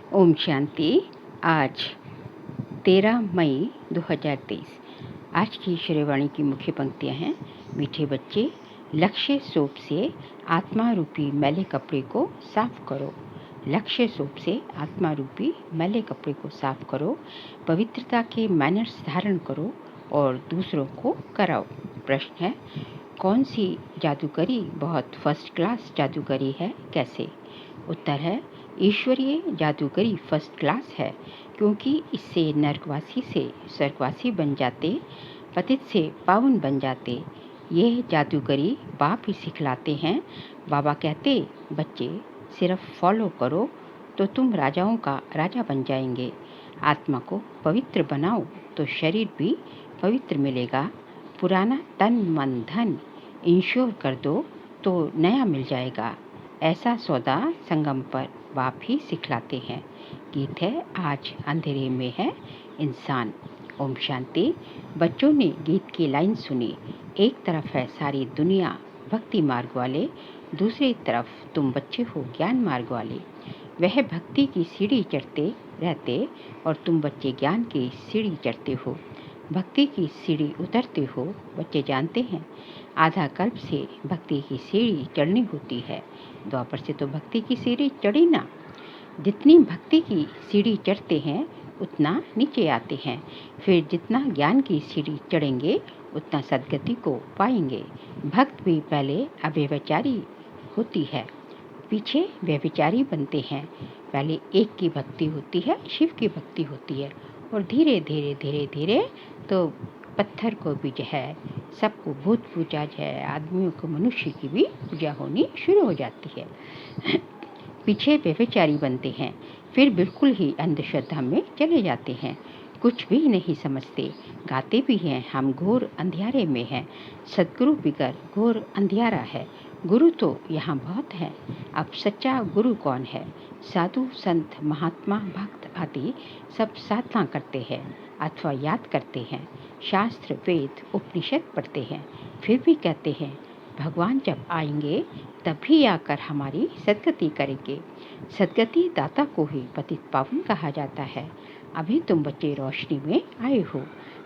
ओम शांति। आज 13 मई 2023। आज की श्रेवाणी की मुख्य पंक्तियां हैं। मीठे बच्चे, लक्ष्य सोप से आत्मा रूपी मैले कपड़े को साफ करो। लक्ष्य सोप से आत्मा रूपी मैले कपड़े को साफ करो। पवित्रता के मैनर्स धारण करो और दूसरों को कराओ। प्रश्न है, कौन सी जादूगरी बहुत फर्स्ट क्लास जादूगरी है, कैसे? उत्तर है, ईश्वरीय जादूगरी फर्स्ट क्लास है, क्योंकि इससे नरकवासी से स्वर्गवासी बन जाते, पतित से पावन बन जाते। ये जादूगरी बाप ही सिखलाते हैं। बाबा कहते, बच्चे सिर्फ फॉलो करो तो तुम राजाओं का राजा बन जाएंगे। आत्मा को पवित्र बनाओ तो शरीर भी पवित्र मिलेगा। पुराना तन मन धन इंश्योर कर दो तो नया मिल जाएगा। ऐसा सौदा संगम पर बाप ही सिखलाते हैं। गीत है, आज अंधेरे में है इंसान। ओम शांति। बच्चों ने गीत की लाइन सुनी। एक तरफ है सारी दुनिया भक्ति मार्ग वाले, दूसरी तरफ तुम बच्चे हो ज्ञान मार्ग वाले। वह भक्ति की सीढ़ी चढ़ते रहते और तुम बच्चे ज्ञान की सीढ़ी चढ़ते हो। भक्ति की सीढ़ी उतरते हो, बच्चे जानते हैं। आधा कल्प से भक्ति की सीढ़ी चढ़नी होती है। द्वापर से तो भक्ति की सीढ़ी चढ़ी ना। जितनी भक्ति की सीढ़ी चढ़ते हैं उतना नीचे आते हैं। फिर जितना ज्ञान की सीढ़ी चढ़ेंगे उतना सद्गति को पाएंगे। भक्त भी पहले अव्यभिचारी होती है, पीछे व्यभिचारी बनते हैं। पहले एक की भक्ति होती है, शिव की भक्ति होती है, और धीरे धीरे धीरे धीरे तो पत्थर को भी जो है, सबको भूत पूजा जो है, आदमियों को मनुष्य की भी पूजा होनी शुरू हो जाती है। पीछे व्यभिचारी बनते हैं, फिर बिल्कुल ही अंधश्रद्धा में चले जाते हैं। कुछ भी नहीं समझते, गाते भी हैं हम घोर अंधियारे में हैं। सदगुरु बिगर घोर अंधियारा है। गुरु तो यहाँ बहुत है, अब सच्चा गुरु कौन है? साधु संत महात्मा भक्त आदि सब साधना करते हैं अथवा याद करते हैं, शास्त्र वेद उपनिषद पढ़ते हैं, फिर भी कहते हैं भगवान जब आएंगे तभी आकर हमारी सद्गति करेंगे। सद्गति दाता को ही पतित पावन कहा जाता है। अभी तुम बच्चे रोशनी में आए हो,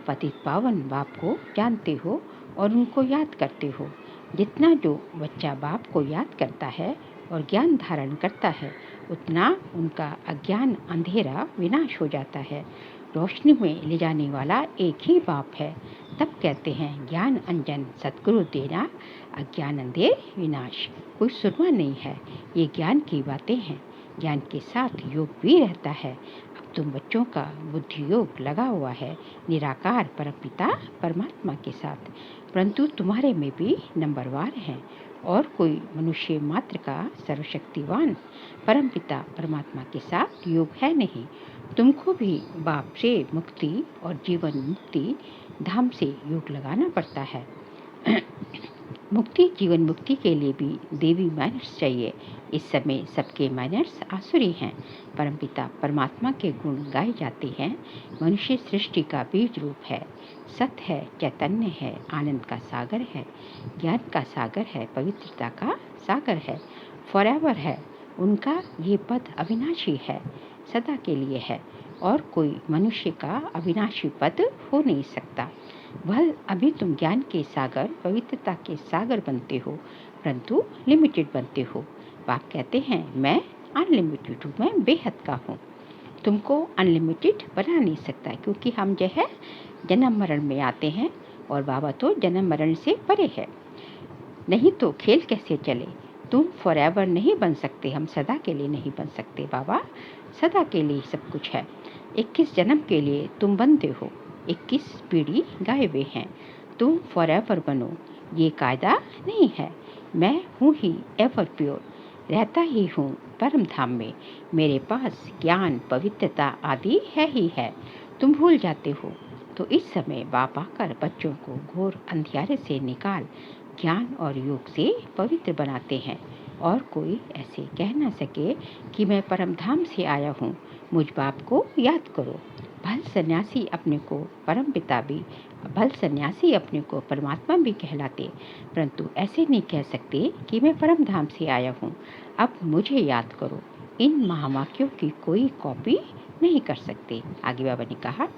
पतित पावन बाप को जानते हो और उनको याद करते हो। जितना जो बच्चा बाप को याद करता है और ज्ञान धारण करता है, उतना उनका अज्ञान अंधेरा विनाश हो जाता है। रोशनी में ले जाने वाला एक ही बाप है। तब कहते हैं ज्ञान अंजन सतगुरु देना, अज्ञान अंधेर विनाश। कोई सुनवा नहीं है, ये ज्ञान की बातें हैं। ज्ञान के साथ योग भी रहता है। अब तुम बच्चों का बुद्धि योग लगा हुआ है निराकार परमपिता परमात्मा के साथ, परंतु तुम्हारे में भी नंबरवार हैं और कोई मनुष्य मात्र का सर्वशक्तिवान परमपिता परमात्मा के साथ योग है नहीं। तुमको भी बाप से मुक्ति और जीवन मुक्ति धाम से योग लगाना पड़ता है। मुक्ति जीवन मुक्ति के लिए भी देवी मैनर्स चाहिए। इस समय सबके मैनर्स आसुरी हैं। परमपिता परमात्मा के गुण गाए जाते हैं। मनुष्य सृष्टि का बीज रूप है, सत्य है, चैतन्य है, आनंद का सागर है, ज्ञान का सागर है, पवित्रता का सागर है, फॉरएवर है। उनका ये पद अविनाशी है, सदा के लिए है, और कोई मनुष्य का अविनाशी पद हो नहीं सकता। वह अभी तुम ज्ञान के सागर पवित्रता के सागर बनते हो, परंतु लिमिटेड बनते हो। बाप कहते हैं मैं अनलिमिटेड हूँ, मैं बेहद का हूँ। तुमको अनलिमिटेड बना नहीं सकता, क्योंकि हम जो है जन्म मरण में आते हैं और बाबा तो जन्म मरण से परे है। नहीं तो खेल कैसे चले? तुम फॉरएवर नहीं बन सकते, हम सदा के लिए नहीं बन सकते। बाबा सदा के लिए सब कुछ है। 21 जन्म के लिए तुम बनते हो, 21 पीढ़ी गाए हुए हैं। तुम फॉरएवर बनो, ये कायदा नहीं है। मैं हूँ ही एवर प्योर, रहता ही हूँ परम धाम में। मेरे पास ज्ञान पवित्रता आदि है ही है। तुम भूल जाते हो, तो इस समय बाप आकर बच्चों को घोर अंधियारे से निकाल ज्ञान और योग से पवित्र बनाते हैं। और कोई ऐसे कह न सके कि मैं परम धाम से आया हूँ। मुझ बाप को याद करो। भल सन्यासी अपने को परम पिता भी, भल सन्यासी अपने को परमात्मा भी कहलाते, परंतु ऐसे नहीं कह सकते कि मैं परम धाम से आया हूँ। अब मुझे याद करो। इन महावाक्यों की कोई कॉपी नहीं कर सकते। आगे बाबा ने कहा,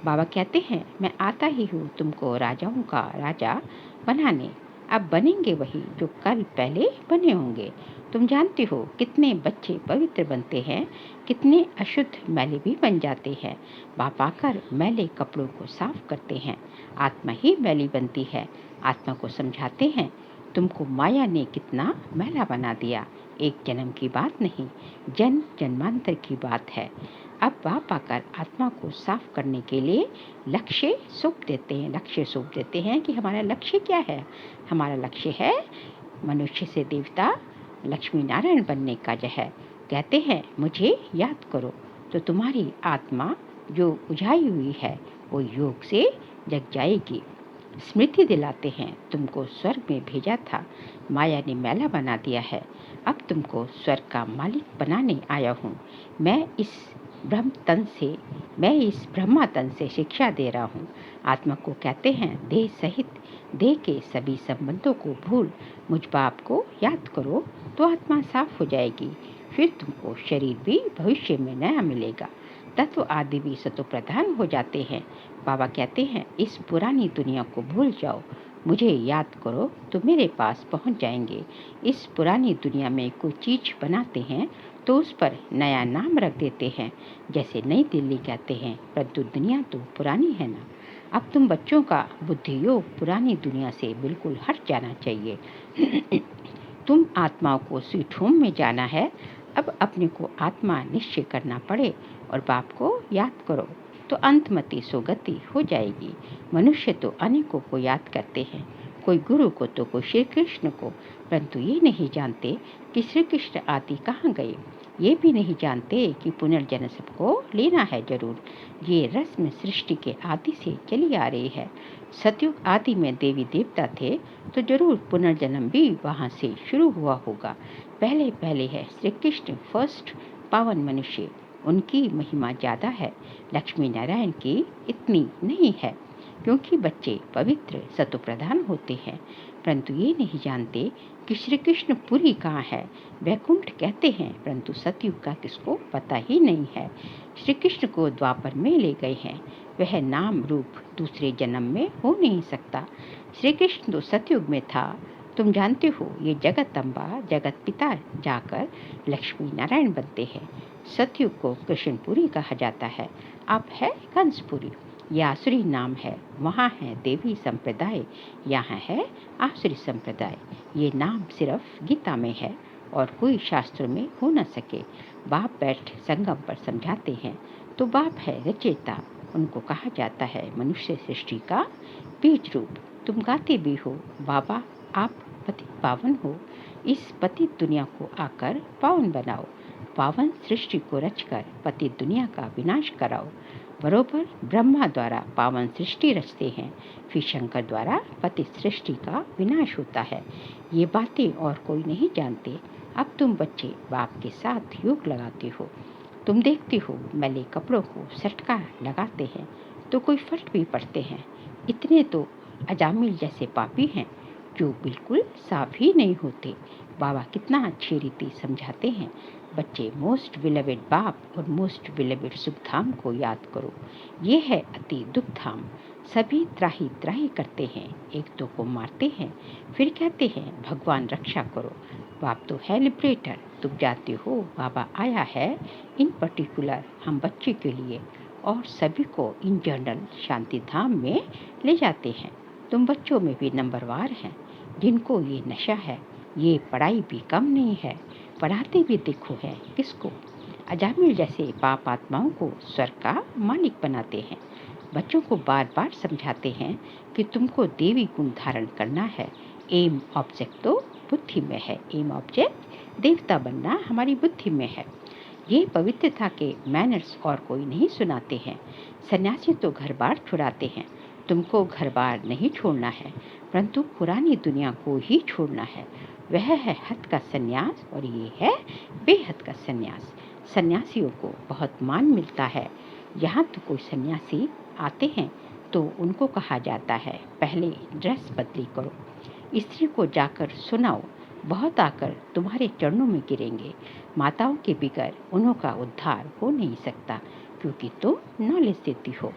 बाबा कहते हैं, मैं आता ही हूँ तुमको राजाओं का राजा बनाने। अब बनेंगे वही जो कल पहले बने होंगे। तुम जानते हो कितने बच्चे पवित्र बनते हैं, कितने अशुद्ध मैले भी बन जाते हैं। बाप आकर मैले कपड़ों को साफ करते हैं। आत्मा ही मैली बनती है। आत्मा को समझाते हैं, तुमको माया ने कितना मैला बना दिया। एक जन्म की बात नहीं, जन्म जन्मांतर की बात है। अब बाप आकर आत्मा को साफ करने के लिए लक्ष्य सौंप देते हैं कि हमारा लक्ष्य क्या है। हमारा लक्ष्य है मनुष्य से देवता लक्ष्मी नारायण बनने का जो है। कहते हैं, मुझे याद करो तो तुम्हारी आत्मा जो उजाई हुई है वो योग से जग जाएगी। स्मृति दिलाते हैं, तुमको स्वर्ग में भेजा था, माया ने मैला बना दिया है। अब तुमको स्वर्ग का मालिक बनाने आया हूँ। मैं इस ब्रह्मा तन से शिक्षा दे रहा हूँ। आत्मा को कहते हैं, देह सहित देह के सभी संबंधों को भूल मुझ बाप को याद करो तो आत्मा साफ हो जाएगी। फिर तुमको शरीर भी भविष्य में नया मिलेगा। तत्व आदि भी सतो प्रधान हो जाते हैं। बाबा कहते हैं, इस पुरानी दुनिया को भूल जाओ, मुझे याद करो तो मेरे पास पहुंच जाएंगे। इस पुरानी दुनिया में कोई चीज बनाते हैं तो उस पर नया नाम रख देते हैं। जैसे नई दिल्ली कहते हैं, परंतु दुनिया तो पुरानी है ना। अब तुम बच्चों का बुद्धि योग पुरानी दुनिया से बिल्कुल हट जाना चाहिए। तुम आत्माओं को स्वीट होम में जाना है। अब अपने को आत्मा निश्चय करना पड़े और बाप को याद करो तो अंतमति सोगति हो जाएगी। मनुष्य तो अनेकों को याद करते हैं, कोई गुरु को तो कोई श्री कृष्ण को, परंतु ये नहीं जानते कि श्री कृष्ण आदि कहाँ गए। ये भी नहीं जानते कि पुनर्जन्म सबको लेना है जरूर। ये रस्म सृष्टि के आदि से चली आ रही है। सतयुग आदि में देवी देवता थे तो जरूर पुनर्जन्म भी वहाँ से शुरू हुआ होगा। पहले है श्री कृष्ण फर्स्ट पावन मनुष्य, उनकी महिमा ज़्यादा है। लक्ष्मी नारायण की इतनी नहीं है, क्योंकि बच्चे पवित्र सतो प्रधान होते हैं, परंतु ये नहीं जानते कि श्री कृष्ण पुरी कहाँ है। वैकुंठ कहते हैं, परंतु सतयुग का किसको पता ही नहीं है। श्री कृष्ण को द्वापर में ले गए हैं, वह नाम रूप दूसरे जन्म में हो नहीं सकता। श्री कृष्ण तो सतयुग में था। तुम जानते हो ये जगत अम्बा जगत पिता जाकर लक्ष्मी नारायण बनते हैं। सतयुग को कृष्णपुरी कहा जाता है, अब है कंसपुरी। यह आसुरी नाम है, वहाँ है देवी संप्रदाय, यहाँ है आसुरी संप्रदाय। ये नाम सिर्फ गीता में है और कोई शास्त्र में हो न सके। बाप बैठ संगम पर समझाते हैं, तो बाप है रचयिता। उनको कहा जाता है मनुष्य सृष्टि का बीज रूप। तुम गाते भी हो, बाबा आप पतित पावन हो, इस पतित दुनिया को आकर पावन बनाओ। पावन सृष्टि को रचकर पतित दुनिया का विनाश कराओ। बरोबर ब्रह्मा द्वारा पावन सृष्टि रचते हैं, फिर शंकर द्वारा पतित सृष्टि का विनाश होता है। ये बातें और कोई नहीं जानते। अब तुम बच्चे बाप के साथ योग लगाते हो। तुम देखते हो मैले कपड़ों को सटका लगाते हैं तो कोई फट भी पड़ते हैं। इतने तो अजामिल जैसे पापी हैं जो बिल्कुल साफ ही नहीं होते। बाबा कितना अच्छी रीति समझाते हैं, बच्चे मोस्ट बिलवेड बाप और मोस्ट बिलवेड सुख धाम को याद करो। ये है अति दुख धाम। सभी त्राही त्राही करते हैं, एक दो को मारते हैं, फिर कहते हैं भगवान रक्षा करो। बाप तो है लिबरेटर। तुम जाते हो बाबा आया है इन पर्टिकुलर हम बच्चे के लिए और सभी को इन जनरल शांति धाम में ले जाते हैं। तुम बच्चों में भी नंबरवार हैं जिनको ये नशा है। ये पढ़ाई भी कम नहीं है, पढ़ाते भी देखो है किसको। अजामिल जैसे पाप आत्माओं को स्वर्ग का मालिक बनाते हैं। बच्चों को बार बार समझाते हैं कि तुमको देवी गुण धारण करना है। एम ऑब्जेक्ट तो बुद्धि में है, एम ऑब्जेक्ट देवता बनना हमारी बुद्धि में है। ये पवित्रता के मैनर्स और कोई नहीं सुनाते हैं। सन्यासी तो घर बार छुड़ाते हैं। तुमको घर बार नहीं छोड़ना है, परंतु पुरानी दुनिया को ही छोड़ना है। वह है हद का सन्यास और ये है बेहद का सन्यास। सन्यासियों को बहुत मान मिलता है। यहाँ तो कोई सन्यासी आते हैं तो उनको कहा जाता है पहले ड्रेस बदली करो, स्त्री को जाकर सुनाओ, बहुत आकर तुम्हारे चरणों में गिरेंगे। माताओं के बिगर उन्हों का उद्धार हो नहीं सकता, क्योंकि तुम नॉलेज देती हो।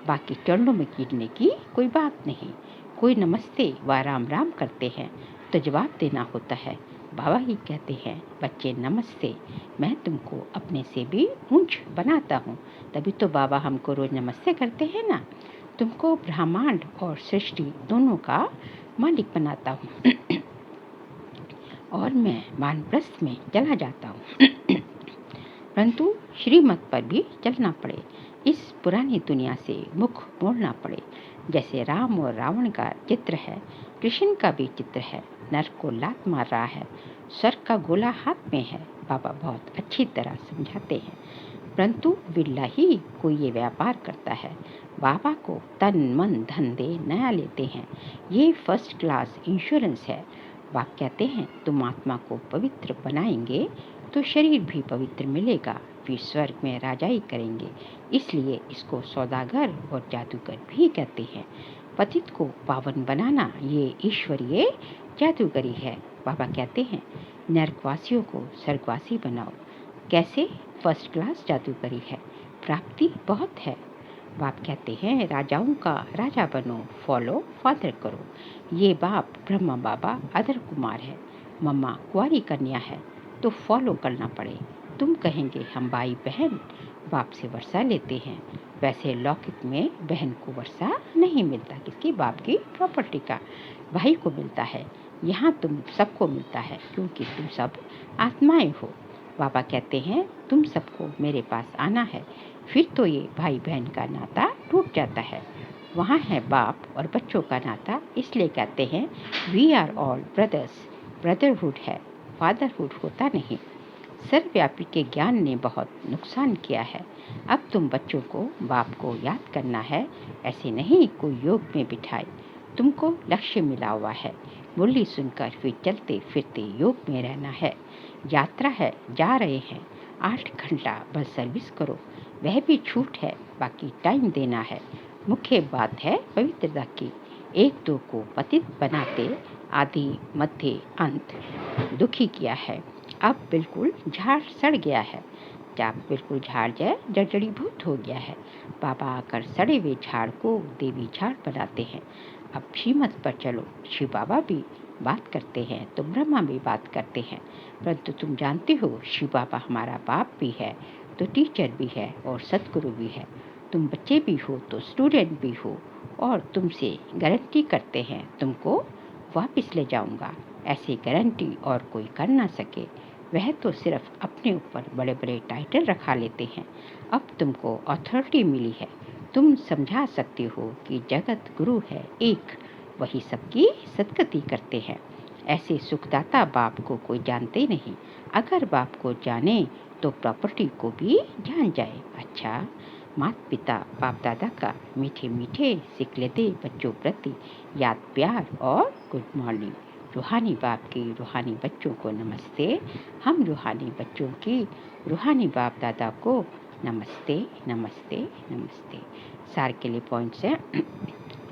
बाकी चरणों में गिरने की कोई बात नहीं। कोई नमस्ते व राम राम करते हैं तो जवाब देना होता है। बाबा ही कहते हैं, बच्चे नमस्ते, मैं तुमको अपने से भी ऊंच बनाता हूँ। तभी तो बाबा हमको रोज नमस्ते करते हैं ना। तुमको ब्रह्मांड और सृष्टि दोनों का मालिक बनाता हूँ और मैं वानप्रस्थ में चला जाता हूँ परंतु श्रीमत पर भी चलना पड़े, इस पुरानी दुनिया से मुख मोड़ना पड़े। जैसे राम और रावण का चित्र है, कृष्ण का भी चित्र है। नर को लात मार रहा है, स्वर्ग का गोला हाथ में है। बाबा बहुत अच्छी तरह समझाते हैं, परंतु बिरला ही कोई ये व्यापार करता है। बाबा को तन मन धन दे नया लेते हैं। ये फर्स्ट क्लास इंश्योरेंस है। बाप कहते हैं, तुम आत्मा को पवित्र बनाएंगे तो शरीर भी पवित्र मिलेगा, फिर स्वर्ग में राजाई करेंगे। इसलिए इसको सौदागर और जादूगर भी कहते हैं। पतित को पावन बनाना ये ईश्वरीय जादूगरी है। बाबा कहते हैं, नरकवासियों को स्वर्गवासी बनाओ। कैसे? फर्स्ट क्लास जादूगरी है, प्राप्ति बहुत है। बाप कहते हैं, राजाओं का राजा बनो, फॉलो फादर करो। ये बाप ब्रह्मा बाबा अदर कुमार है, मम्मा कुंवारी कन्या है, तो फॉलो करना पड़े। तुम कहेंगे हम भाई बहन बाप से वर्षा लेते हैं। वैसे लौकिक में बहन को वर्षा नहीं मिलता, किसकी? बाप की प्रॉपर्टी का भाई को मिलता है। यहाँ तुम सबको मिलता है, क्योंकि तुम सब आत्माएं हो। बाबा कहते हैं, तुम सबको मेरे पास आना है, फिर तो ये भाई बहन का नाता टूट जाता है। वहाँ है बाप और बच्चों का नाता, इसलिए कहते हैं we are all brothers. Brotherhood है, फादरहुड होता नहीं। सर्वव्यापी के ज्ञान ने बहुत नुकसान किया है। अब तुम बच्चों को बाप को याद करना है, ऐसे नहीं कोई योग में बिठाए। तुमको लक्ष्य मिला हुआ है, मुरली सुनकर फिर चलते फिरते योग में रहना है। यात्रा है, जा रहे हैं, 8 घंटा बस सर्विस करो, वह भी छूट है, बाकी टाइम देना है। मुख्य बात है पवित्रता की। 1-2 को पतित बनाते आदि मध्य अंत दुखी किया है। अब बिल्कुल झाड़ सड़ गया है। जब बिल्कुल झाड़ जड़ीभूत हो गया है। बाबा आकर सड़े हुए झाड़ को देवी झाड़ बनाते हैं। अब श्रीमत पर चलो। शिव बाबा भी बात करते हैं तो ब्रह्मा भी बात करते हैं, परंतु तुम जानते हो शिव बाबा हमारा बाप भी है तो टीचर भी है और सतगुरु भी है। तुम बच्चे भी हो तो स्टूडेंट भी हो, और तुमसे गारंटी करते हैं तुमको वापस ले जाऊंगा। ऐसी गारंटी और कोई कर ना सके। वह तो सिर्फ अपने ऊपर बड़े बड़े टाइटल रखा लेते हैं। अब तुमको अथॉरिटी मिली है, तुम समझा सकते हो कि जगत गुरु है एक, वही सबकी सदगति करते हैं। ऐसे सुखदाता बाप को कोई जानते नहीं। अगर बाप को जाने तो प्रॉपर्टी को भी जान जाए। अच्छा, माता पिता बाप दादा का मीठे मीठे सिख लेते बच्चों प्रति याद प्यार और गुड मॉर्निंग। रूहानी बाप की रूहानी बच्चों को नमस्ते। हम रूहानी बच्चों की रूहानी बाप दादा को नमस्ते नमस्ते नमस्ते। सार के लिए पॉइंट्स हैं।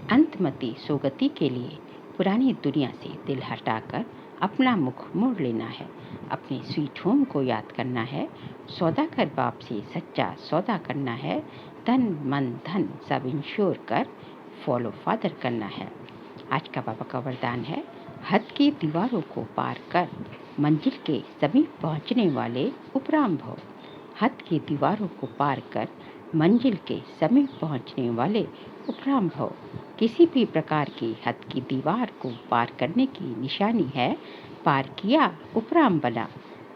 अंतमति सोगति के लिए पुरानी दुनिया से दिल हटाकर अपना मुख मोड़ लेना है। अपने स्वीट होम को याद करना है। सौदागर बाप से सच्चा सौदा करना है। तन मन धन सब इंश्योर कर फॉलो फादर करना है। आज का बाबा का वरदान है, हद की दीवारों को पार कर मंजिल के समीप पहुंचने वाले उपराम भव। हद की दीवारों को पार कर मंजिल के समीप पहुंचने वाले उपराम भव। किसी भी प्रकार की हद की दीवार को पार करने की निशानी है पार किया उपराम बना।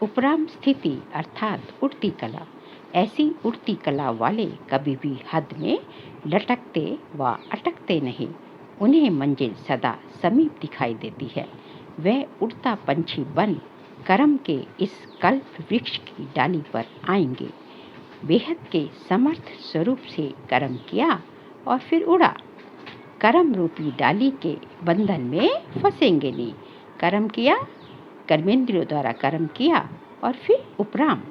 उपराम स्थिति अर्थात उड़ती कला। ऐसी उड़ती कला वाले कभी भी हद में लटकते व अटकते नहीं। उन्हें मंजिल सदा समीप दिखाई देती है। वह उड़ता पंछी बन कर्म के इस कल्प वृक्ष की डाली पर आएंगे। बेहद के समर्थ स्वरूप से कर्म किया और फिर उड़ा। कर्म रूपी डाली के बंधन में फंसेंगे नहीं। कर्म किया, कर्मेंद्रियों द्वारा कर्म किया और फिर उपराम,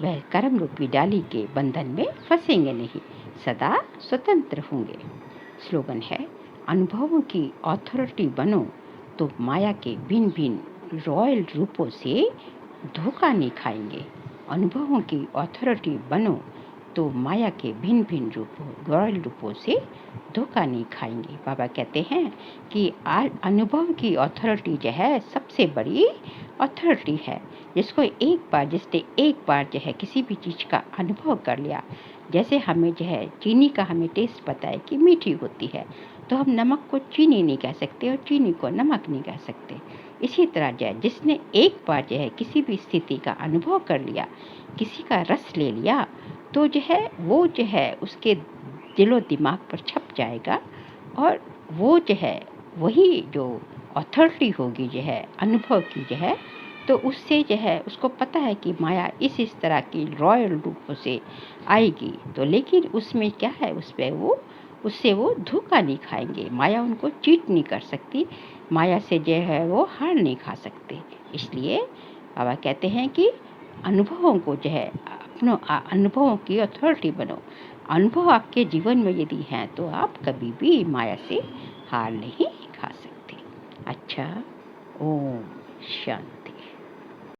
वह कर्म रूपी डाली के बंधन में फंसेंगे नहीं, सदा स्वतंत्र होंगे। स्लोगन है, अनुभवों की अथॉरिटी बनो तो माया के भिन्न भिन्न रॉयल रूपों से धोखा नहीं खाएंगे। अनुभवों की अथॉरिटी बनो तो माया के भिन्न भिन्न रूपों रॉयल रूपों से धोखा नहीं खाएंगे। बाबा कहते हैं कि अनुभव की अथॉरिटी जो है सबसे बड़ी अथॉरिटी है। जिसने एक बार जो है किसी भी चीज़ का अनुभव कर लिया, जैसे हमें जो है चीनी का हमें टेस्ट पता है कि मीठी होती है, तो हम नमक को चीनी नहीं कह सकते और चीनी को नमक नहीं कह सकते। इसी तरह जो है जिसने एक बार जो है किसी भी स्थिति का अनुभव कर लिया, किसी का रस ले लिया, तो जो है वो जो है उसके दिलो दिमाग पर छप जाएगा और वो जो है वही जो अथॉरिटी होगी जो है अनुभव की जो है, तो उससे जो है उसको पता है कि माया इस तरह की रॉयल रूपों से आएगी। तो लेकिन उसमें क्या है, उससे वो धोखा नहीं खाएंगे। माया उनको चीट नहीं कर सकती, माया से जो है वो हार नहीं खा सकते। इसलिए बाबा कहते हैं कि अनुभवों को जो है अपनों अनुभवों की अथॉरिटी बनो। अनुभव आपके जीवन में यदि हैं तो आप कभी भी माया से हार नहीं खा सकते। अच्छा, ओम शांति।